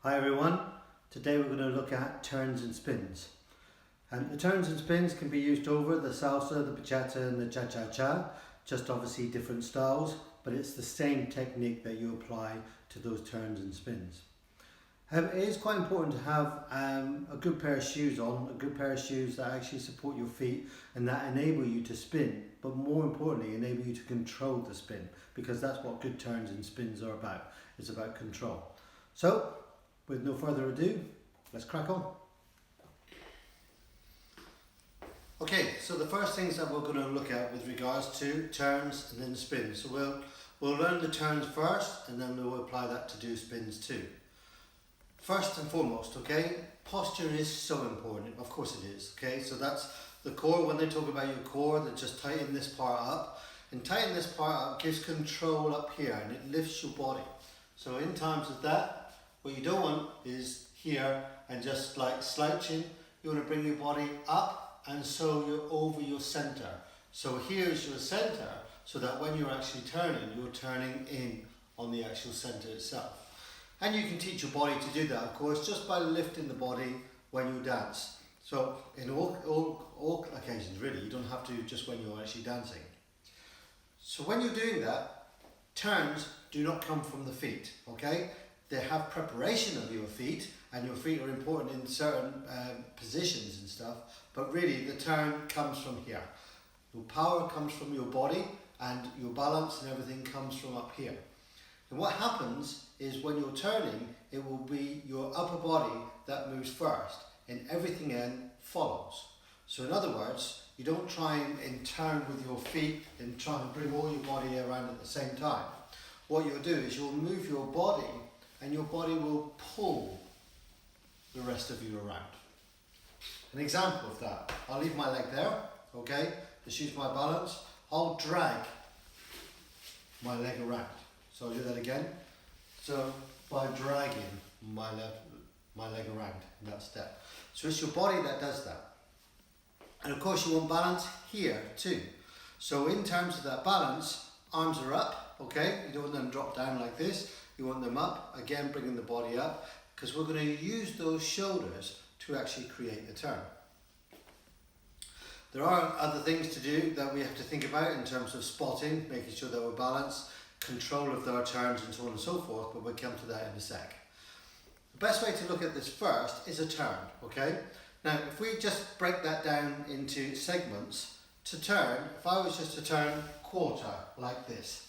Hi everyone, today we're going to look at turns and spins. And the turns and spins can be used over the salsa, the bachata and the cha-cha-cha, just obviously different styles, but it's the same technique that you apply to those turns and spins. It is quite important to have a good pair of shoes on, a good pair of shoes that actually support your feet and that enable you to spin, but more importantly enable you to control the spin, because that's what good turns and spins are about. It's about control. So, with no further ado, let's crack on. Okay, so the first things that we're going to look at with regards to turns and then spins. So we'll learn the turns first and then we'll apply that to do spins too. First and foremost, okay, posture is so important. Of course it is, okay? So that's the core. When they talk about your core, they just tighten this part up. And tighten this part up gives control up here and it lifts your body. So in times of that, what you don't want is here and just like slouching. You want to bring your body up and so you're over your center. So here's your center, so that when you're actually turning, you're turning in on the actual center itself. And you can teach your body to do that, of course, just by lifting the body when you dance. So in all occasions, really, you don't have to just when you're actually dancing. So when you're doing that, turns do not come from the feet, okay? They have preparation of your feet, and your feet are important in certain positions and stuff, but really the turn comes from here. Your power comes from your body, and your balance and everything comes from up here. And what happens is when you're turning, it will be your upper body that moves first, and everything then follows. So in other words, you don't try and turn with your feet and try and bring all your body around at the same time. What you'll do is you'll move your body and your body will pull the rest of you around. An example of that, I'll leave my leg there, okay? Just use my balance. I'll drag my leg around. So I'll do that again. So by dragging my leg around in that step. So it's your body that does that. And of course you want balance here too. So in terms of that balance, arms are up, okay? You don't want them drop down like this. You want them up, again bringing the body up, because we're going to use those shoulders to actually create the turn. There are other things to do that we have to think about in terms of spotting, making sure that we're balanced, control of our turns and so on and so forth, but we'll come to that in a sec. The best way to look at this first is a turn, okay? Now if we just break that down into segments, to turn, if I was just to turn quarter like this,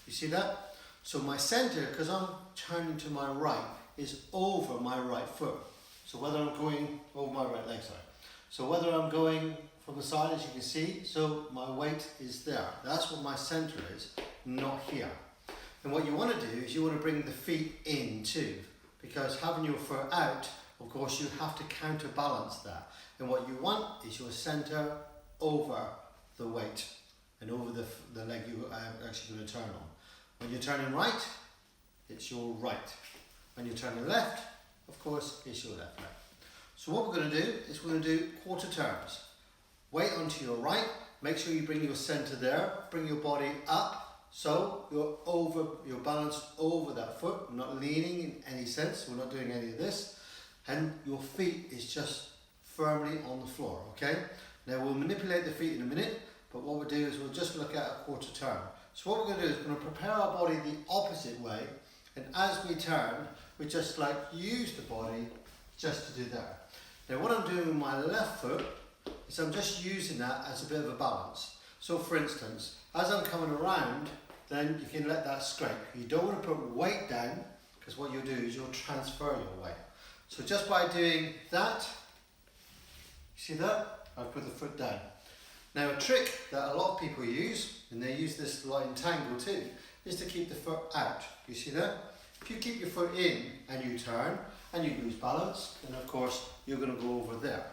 you see that? So my center, because I'm turning to my right, is over my right foot. So whether I'm going over my right leg, sorry. So whether I'm going from the side, as you can see, so my weight is there. That's what my center is, not here. And what you want to do is you want to bring the feet in too, because having your foot out, of course, you have to counterbalance that. And what you want is your center over the weight and over the leg you're actually going to turn on. When you're turning right, it's your right. When you're turning left, of course, it's your left leg. So what we're going to do is we're going to do quarter turns. Weight onto your right, make sure you bring your center there, bring your body up, so you're balanced over that foot, not leaning in any sense, we're not doing any of this, and your feet is just firmly on the floor, okay? Now we'll manipulate the feet in a minute, but what we'll do is we'll just look at a quarter turn. So what we're going to do is we're going to prepare our body the opposite way, and as we turn, we just like use the body just to do that. Now what I'm doing with my left foot is I'm just using that as a bit of a balance. So for instance, as I'm coming around, then you can let that scrape. You don't want to put weight down, because what you'll do is you'll transfer your weight. So just by doing that, you see that? I've put the foot down. Now a trick that a lot of people use, and they use this a lot in tango too, is to keep the foot out. You see that? If you keep your foot in and you turn and you lose balance, then of course you're going to go over there.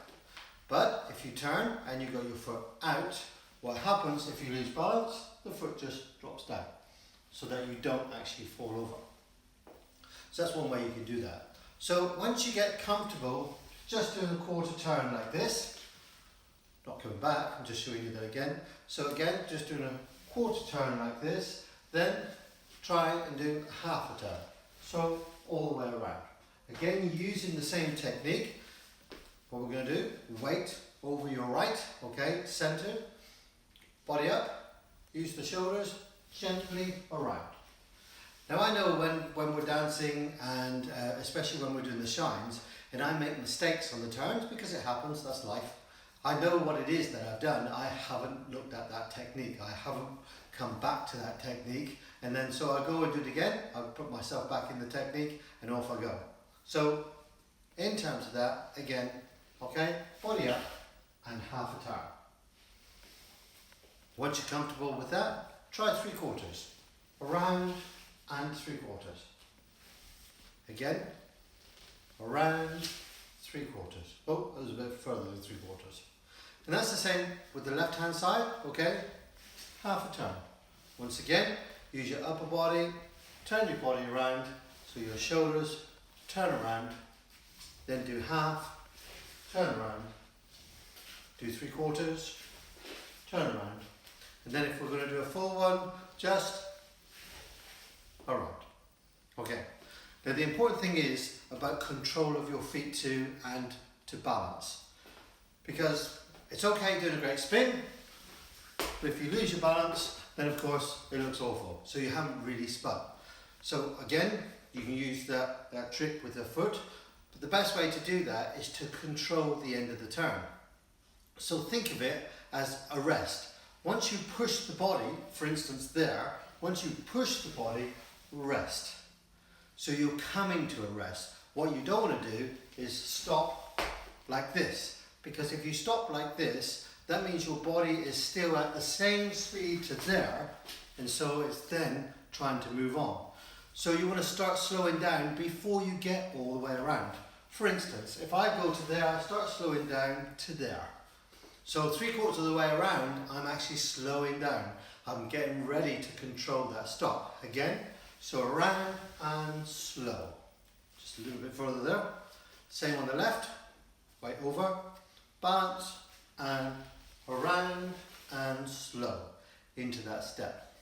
But if you turn and you got your foot out, what happens if you lose balance? The foot just drops down, so that you don't actually fall over. So that's one way you can do that. So once you get comfortable, just doing a quarter turn like this, not coming back, I'm just showing you that again. So again, just doing a quarter turn like this, then try and do half a turn. So all the way around. again, using the same technique, what we're going to do, weight over your right, okay, centered, body up, use the shoulders, gently around. Now I know when we're dancing and especially when we're doing the shines, and I make mistakes on the turns because it happens, that's life. I know what it is that I've done, I haven't looked at that technique, I haven't come back to that technique, and then so I go and do it again, I put myself back in the technique and off I go. So in terms of that, again, okay, body up and half a turn. Once you're comfortable with that, try 3/4. Around and 3/4. Again, around 3/4. Oh, that was a bit further than 3/4. And that's the same with the left hand side, okay? Half a turn. Once again, use your upper body, turn your body around, so your shoulders turn around, then do half, turn around, do 3/4, turn around. And then if we're going to do a full one, just around. Okay. Now the important thing is about control of your feet too and to balance. Because it's okay doing a great spin, but if you lose your balance, then of course it looks awful. So you haven't really spun. So again, you can use that trick with the foot, but the best way to do that is to control the end of the turn. So think of it as a rest. Once you push the body, for instance there, once you push the body, rest. So you're coming to a rest. What you don't want to do is stop like this, because if you stop like this, that means your body is still at the same speed to there, and so it's then trying to move on. So you want to start slowing down before you get all the way around. For instance, if I go to there, I start slowing down to there. So 3/4 of the way around, I'm actually slowing down. I'm getting ready to control that stop. Again, so around and slow. Just a little bit further there. Same on the left, weight over, balance, and around and slow into that step.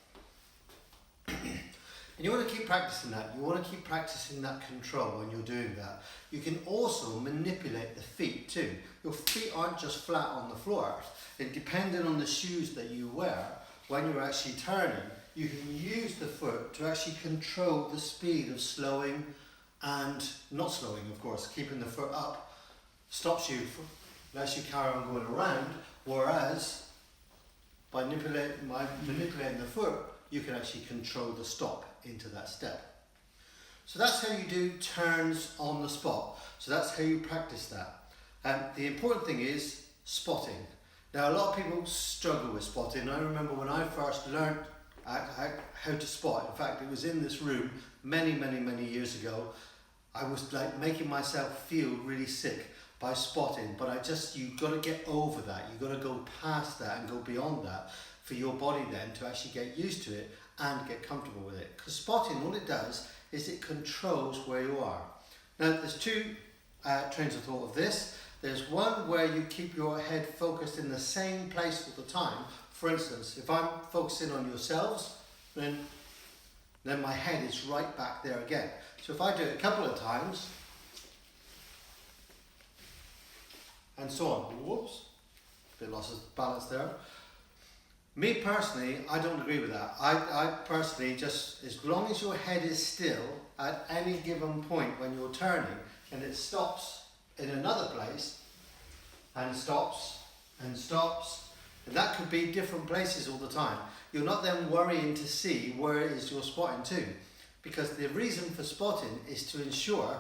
And you want to keep practicing that. You want to keep practicing that control when you're doing that. You can also manipulate the feet too. Your feet aren't just flat on the floor. And depending on the shoes that you wear, when you're actually turning, you can use the foot to actually control the speed of slowing and not slowing, of course. Keeping the foot up stops you, lets you carry on going around, whereas by manipulating the foot, you can actually control the stop into that step. So that's how you do turns on the spot. So that's how you practice that. The important thing is spotting. Now a lot of people struggle with spotting. I remember when I first learned how to spot, in fact it was in this room many years ago, I was like making myself feel really sick by spotting, but you've got to get over that. You've got to go past that and go beyond that for your body then to actually get used to it and get comfortable with it. Because spotting, all it does is it controls where you are. Now there's two trains of thought of this. There's one where you keep your head focused in the same place all the time. For instance, if I'm focusing on yourselves, then my head is right back there again. So if I do it a couple of times, and so on, whoops, bit lost of balance there. Me personally, I don't agree with that. I personally just, as long as your head is still at any given point when you're turning, and it stops in another place, and stops, and stops, and that could be different places all the time. You're not then worrying to see where it is you're spotting to, because the reason for spotting is to ensure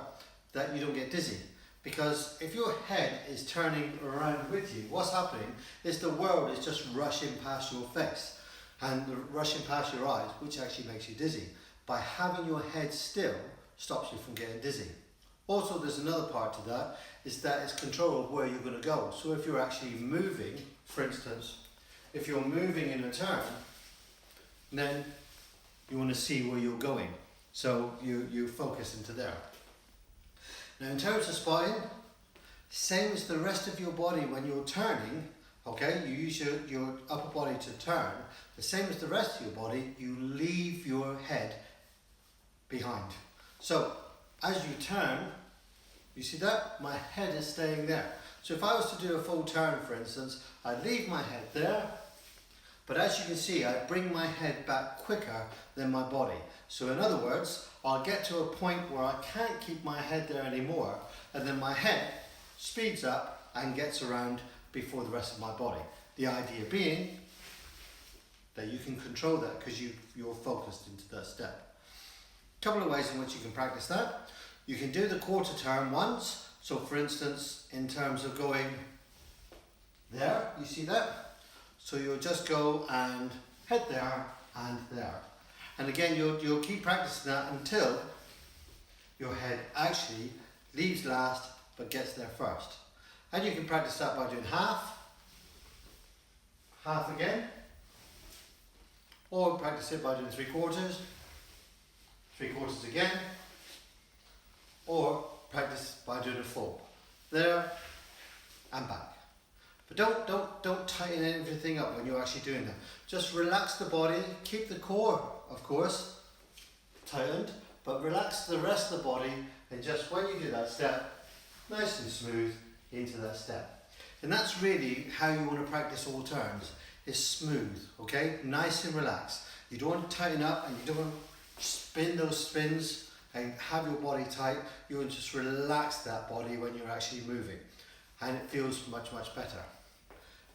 that you don't get dizzy. Because if your head is turning around with you, what's happening is the world is just rushing past your face and rushing past your eyes, which actually makes you dizzy. By having your head still stops you from getting dizzy. Also, there's another part to that, is that it's control of where you're going to go. So if you're actually moving, for instance, if you're moving in a turn, then you want to see where you're going. So you focus into there. Now in terms of spotting, same as the rest of your body when you're turning, okay, you use your upper body to turn, the same as the rest of your body, you leave your head behind. So as you turn, You see that? My head is staying there. So if I was to do a full turn, for instance, I'd leave my head there, but as you can see, I bring my head back quicker than my body. So in other words, I'll get to a point where I can't keep my head there anymore, and then my head speeds up and gets around before the rest of my body. The idea being that you can control that because you're focused into that step. A couple of ways in which you can practice that. You can do the quarter turn once. So for instance, in terms of going there, you see that? So you'll just go and head there and there. And again, you'll keep practicing that until your head actually leaves last but gets there first. And you can practice that by doing half again, or practice it by doing 3/4 again, or practice by doing a full. There and back. But don't tighten everything up when you're actually doing that. Just relax the body, keep the core, of course, tightened, but relax the rest of the body, and just when you do that step, nice and smooth into that step. And that's really how you want to practice all turns, is smooth, okay? Nice and relaxed. You don't want to tighten up and you don't want to spin those spins and have your body tight. You want to just relax that body when you're actually moving, and it feels much, much better.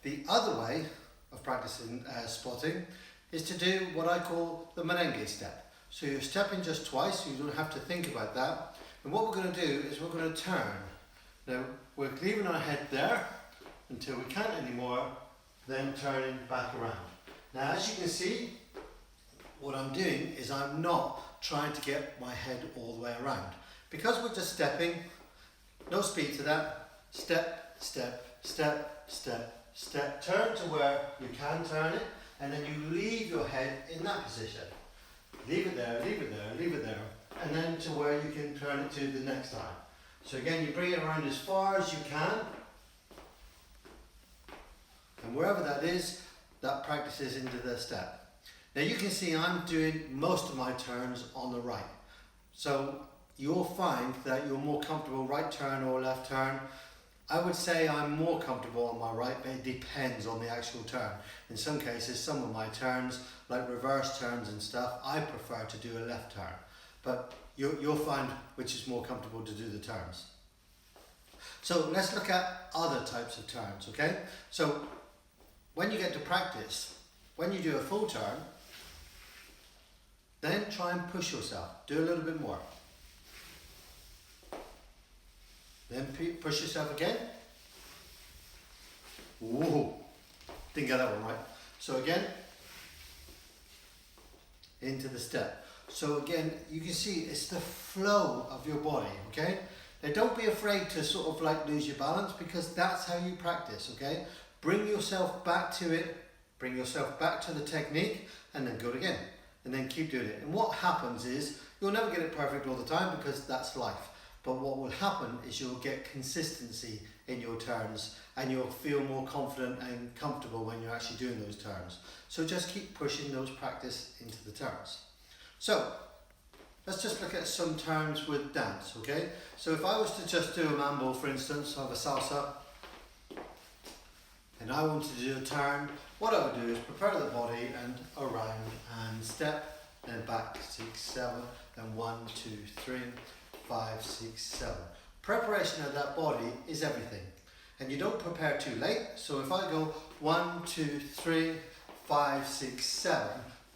The other way of practicing spotting is to do what I call the merengue step. So you're stepping just twice, so you don't have to think about that. And what we're going to do is we're going to turn. Now we're leaving our head there until we can't anymore, then turning back around. Now as you can see, what I'm doing is I'm not trying to get my head all the way around. Because we're just stepping, no speed to that, step, step, step, step, step, turn to where you can turn it, and then you leave your head in that position. Leave it there, leave it there, leave it there, and then to where you can turn it to the next time. So again, you bring it around as far as you can, and wherever that is, that practices into the step. Now you can see I'm doing most of my turns on the right. So you'll find that you're more comfortable right turn or left turn. I would say I'm more comfortable on my right, but it depends on the actual turn. In some cases, some of my turns, like reverse turns and stuff, I prefer to do a left turn. But you'll find which is more comfortable to do the turns. So let's look at other types of turns, okay? So when you get to practice, when you do a full turn, then try and push yourself. Do a little bit more. Then push yourself again. Ooh, didn't get that one right. So again, into the step. So again, you can see it's the flow of your body, okay? Now don't be afraid to sort of like lose your balance, because that's how you practice, okay? Bring yourself back to it, bring yourself back to the technique, and then go it again. And then keep doing it. And what happens is, you'll never get it perfect all the time because that's life. But what will happen is you'll get consistency in your turns, and you'll feel more confident and comfortable when you're actually doing those turns. So just keep pushing those practice into the turns. So let's just look at some turns with dance, okay? So if I was to just do a mambo, for instance, of a salsa, and I wanted to do a turn, what I would do is prepare the body and around and step, then back, 6, 7, then 1, 2, 3, 5, 6, 7. Preparation of that body is everything. And you don't prepare too late. So if I go 1, 2, 3, 5, 6, 7,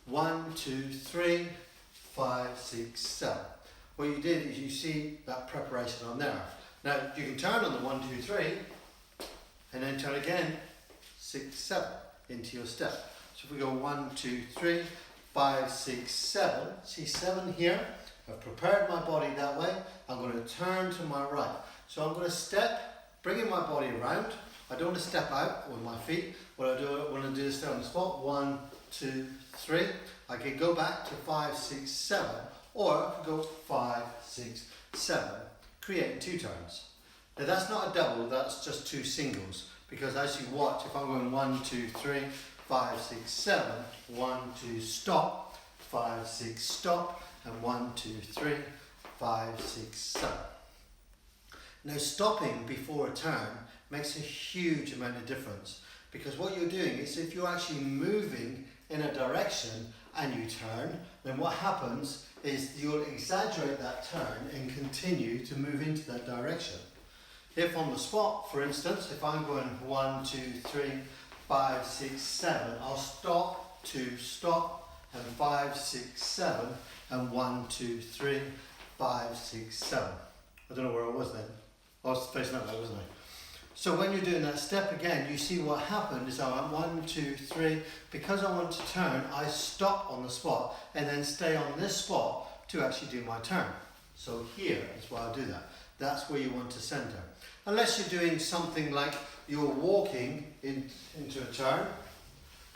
1, 2, 3, 5, 6, 7. What you did is you see that preparation on there. Now you can turn on the 1, 2, 3, and then turn again, 6, 7 into your step. So if we go 1, 2, 3, 5, 6, 7, see 7 here. I've prepared my body that way. I'm going to turn to my right. So I'm going to step, bringing my body around. I don't want to step out with my feet. What I want to do is stay on the spot. 1, 2, 3. I can go back to 5, 6, 7, or I can go 5, 6, 7, creating 2 turns. Now that's not a double, that's just 2 singles. Because as you watch, if I'm going 1, 2, 3, 5, 6, 7, 1, 2, stop, 5, 6, stop, and 1, 2, 3, 5, 6, 7. Now stopping before a turn makes a huge amount of difference, because what you're doing is if you're actually moving in a direction and you turn, then what happens is you'll exaggerate that turn and continue to move into that direction. If on the spot, for instance, if I'm going 1, 2, 3, 5, 6, 7, I'll stop, 2, stop, and 5, 6, 7, and 1, 2, 3, 5, 6, 7. I don't know where I was then. I was facing that way, wasn't I? So when you're doing that step again, you see what happened is I went 1, 2, 3. Because I want to turn, I stop on the spot and then stay on this spot to actually do my turn. So here is why I do that. That's where you want to center. Unless you're doing something like you're walking into a turn.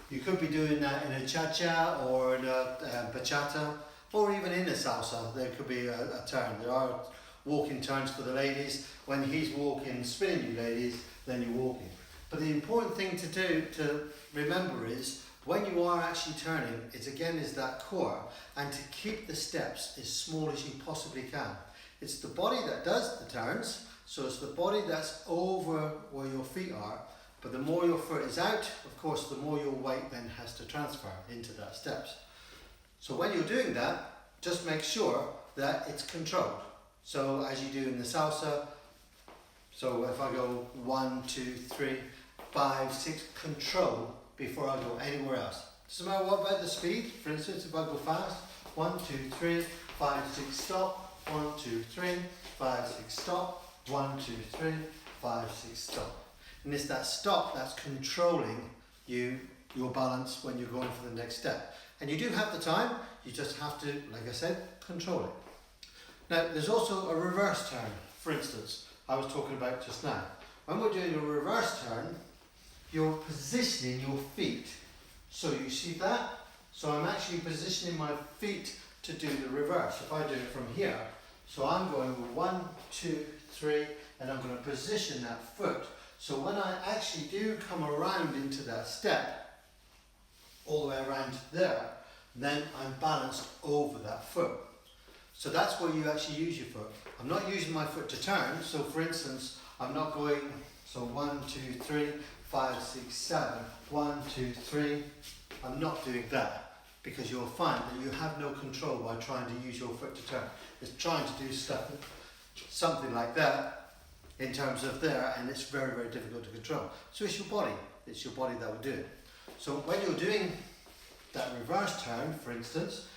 You could be doing that in a cha-cha or in a bachata, or even in a salsa. There could be a turn. There are walking turns for the ladies. When he's walking, spinning you ladies, then you're walking. But the important thing to do, to remember is, when you are actually turning, is that core, and to keep the steps as small as you possibly can. It's the body that does the turns, so it's the body that's over where your feet are, but the more your foot is out, of course, the more your weight then has to transfer into that steps. So when you're doing that, just make sure that it's controlled. So as you do in the salsa, so if I go 1, 2, 3, 5, 6, control before I go anywhere else. Doesn't matter what about the speed. For instance, if I go fast, 1, 2, 3, 5, 6, stop, 1, 2, 3, 5, 6, stop, 1, 2, 3, 5, 6, stop. And it's that stop that's controlling your balance when you're going for the next step. And you do have the time, you just have to, like I said, control it. Now, there's also a reverse turn, for instance, I was talking about just now. When we're doing a reverse turn, you're positioning your feet. So you see that? So I'm actually positioning my feet to do the reverse. If I do it from here, so I'm going 1, 2, 3, and I'm going to position that foot. So when I actually do come around into that step, all the way around there, then I'm balanced over that foot. So that's where you actually use your foot. I'm not using my foot to turn, so for instance, I'm not going, so 1, 2, 3, 5, 6, 7, 1, 2, 3. I'm not doing that, because you'll find that you have no control by trying to use your foot to turn. It's trying to do stuff, something like that in terms of there, and it's very, very difficult to control. So it's your body that will do it. So when you're doing that reverse turn, for instance,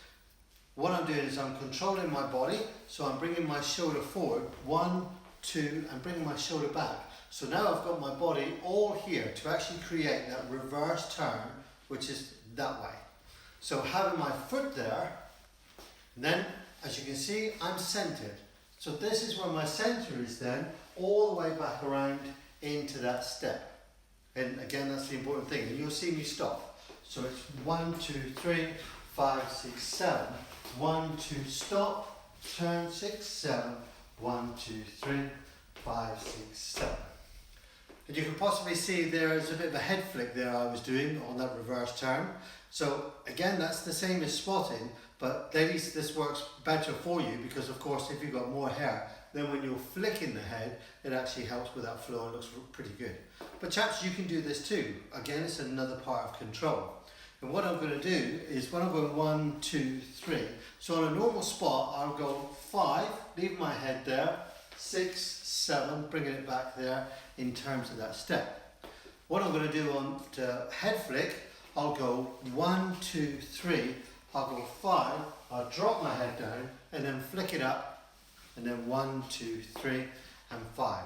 what I'm doing is I'm controlling my body, so I'm bringing my shoulder forward, 1, 2, and bringing my shoulder back. So now I've got my body all here to actually create that reverse turn, which is that way. So having my foot there, then as you can see, I'm centered. So this is where my center is then, all the way back around into that step. And again, that's the important thing. And you'll see me stop. So it's 1, 2, 3, 5, 6, 7. 1, 2, stop, turn, 6, 7, 1, 2, 3, 5, 6, 7. And you can possibly see there's a bit of a head flick there I was doing on that reverse turn. So again, that's the same as spotting, but ladies, this works better for you because of course if you've got more hair, then when you're flicking the head, it actually helps with that flow and looks pretty good. But chaps, you can do this too. Again, it's another part of control. And what I'm going to do is when I'm going 1, 2, 3, so on a normal spot, I'll go 5, leave my head there, 6, 7, bringing it back there in terms of that step. What I'm going to do on the head flick, I'll go 1, 2, 3, I'll go 5, I'll drop my head down and then flick it up, and then 1, 2, 3, and 5.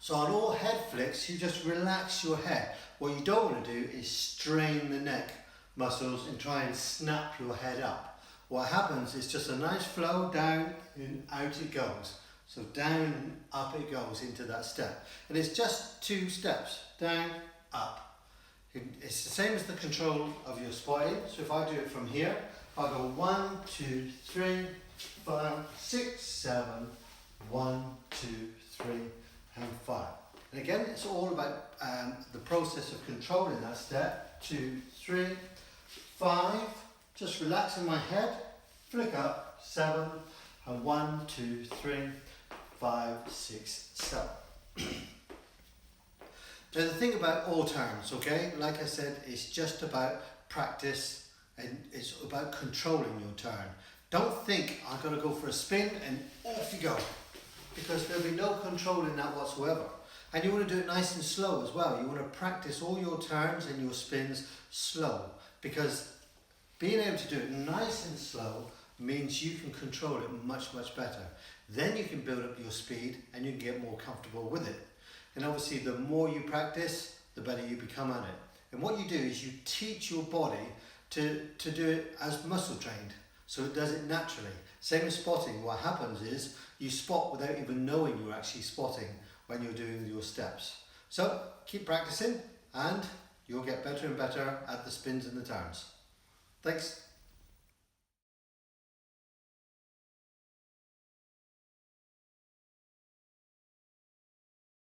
So on all head flicks, you just relax your head. What you don't want to do is strain the neck muscles and try and snap your head up. What happens is just a nice flow down and out it goes. So down and up it goes into that step. And it's just 2 steps, down, up. It's the same as the control of your spine. So if I do it from here, I'll go 1, 2, 3, 5, 6, 7, 1, 2, 3, and 5. And again, it's all about the process of controlling that step. 2, 3, 5, just relaxing my head, flick up, 7, and 1, 2, 3, 5, 6, 7. Now the thing about all turns, okay, like I said, it's just about practice and it's about controlling your turn. Don't think I've got to go for a spin and off you go, because there'll be no control in that whatsoever. And you want to do it nice and slow as well. You want to practice all your turns and your spins slow, because being able to do it nice and slow means you can control it much, much better. Then you can build up your speed and you can get more comfortable with it. And obviously the more you practice, the better you become at it. And what you do is you teach your body to do it as muscle trained, so it does it naturally. Same as spotting. What happens is you spot without even knowing you're actually spotting when you're doing your steps. So keep practicing and you'll get better and better at the spins and the turns. Thanks.